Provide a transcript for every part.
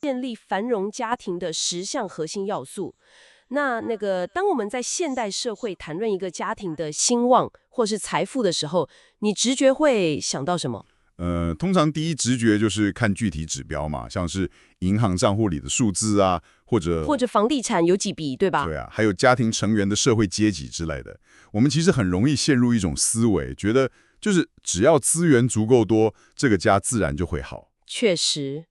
建立繁荣家庭的10项核心要素。当我们在现代社会谈论一个家庭的兴旺或是财富的时候，你直觉会想到什么？通常第一直觉就是看具体指标嘛，像是银行账户里的数字啊，或者房地产有几笔，对吧？对啊，还有家庭成员的社会阶级之类的。我们其实很容易陷入一种思维，觉得就是只要资源足够多，这个家自然就会好。确实，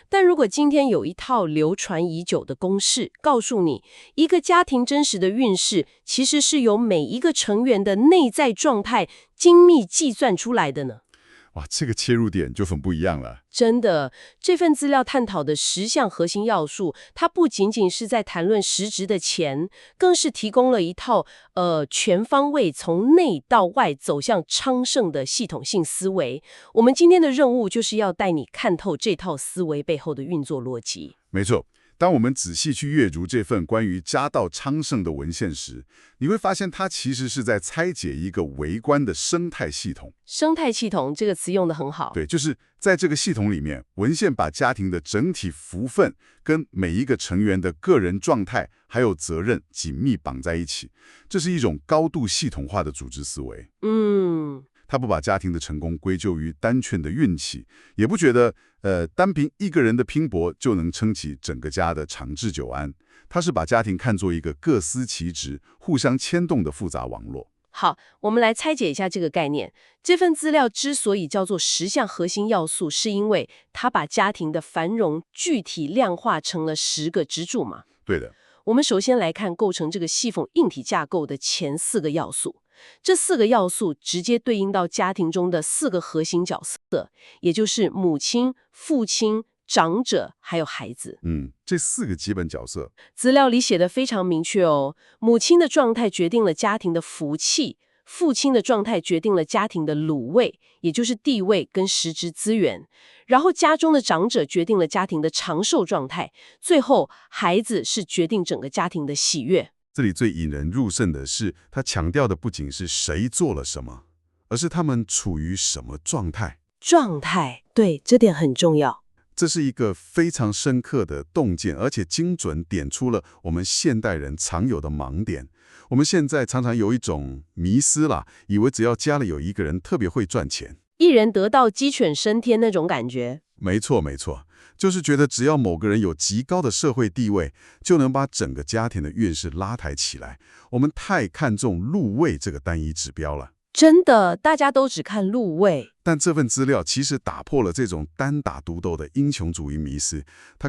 但如果今天有一套流传已久的公式，告诉你一个家庭真实的运势，其实是由每一个成员的内在状态精密计算出来的呢？哇，这个切入点就很不一样了。真的，这份资料探讨的10项核心要素，它不仅仅是在谈论实质的钱，更是提供了一套全方位从内到外走向昌盛的系统性思维。我们今天的任务就是要带你看透这套思维背后的运作逻辑。没错，当我们仔细去阅读这份关于家道昌盛的文献时，你会发现它其实是在拆解一个微观的生态系统。生态系统这个词用得很好。对，就是在这个系统里面，文献把家庭的整体福分跟每一个成员的个人状态还有责任紧密绑在一起，这是一种高度系统化的组织思维。他不把家庭的成功归咎于单纯的运气，也不觉得单凭一个人的拼搏就能撑起整个家的长治久安。他是把家庭看作一个各司其职、互相牵动的复杂网络。好，我们来拆解一下这个概念。这份资料之所以叫做10项核心要素，是因为它把家庭的繁荣具体量化成了10个支柱嘛。对的。我们首先来看构成这个系统硬体架构的前4个要素。这4个要素直接对应到家庭中的4个核心角色，也就是母亲、父亲、长者还有孩子。这4个基本角色，资料里写的非常明确哦。母亲的状态决定了家庭的福气，父亲的状态决定了家庭的卤味，也就是地位跟实质资源。然后家中的长者决定了家庭的长寿状态，最后孩子是决定整个家庭的喜悦。这里最引人入胜的是，他强调的不仅是谁做了什么，而是他们处于什么状态。状态，对，这点很重要。这是一个非常深刻的洞见，而且精准点出了我们现代人常有的盲点。我们现在常常有一种迷思啦，以为只要家里有一个人特别会赚钱，一人得道鸡犬升天那种感觉。没错，就是觉得只要某个人有极高的社会地位，就能把整个家庭的运势拉抬起来。我们太看重禄位这个单一指标了。真的，大家都只看禄位。但这份资料其实打破了这种单打独斗的英雄主义迷思，它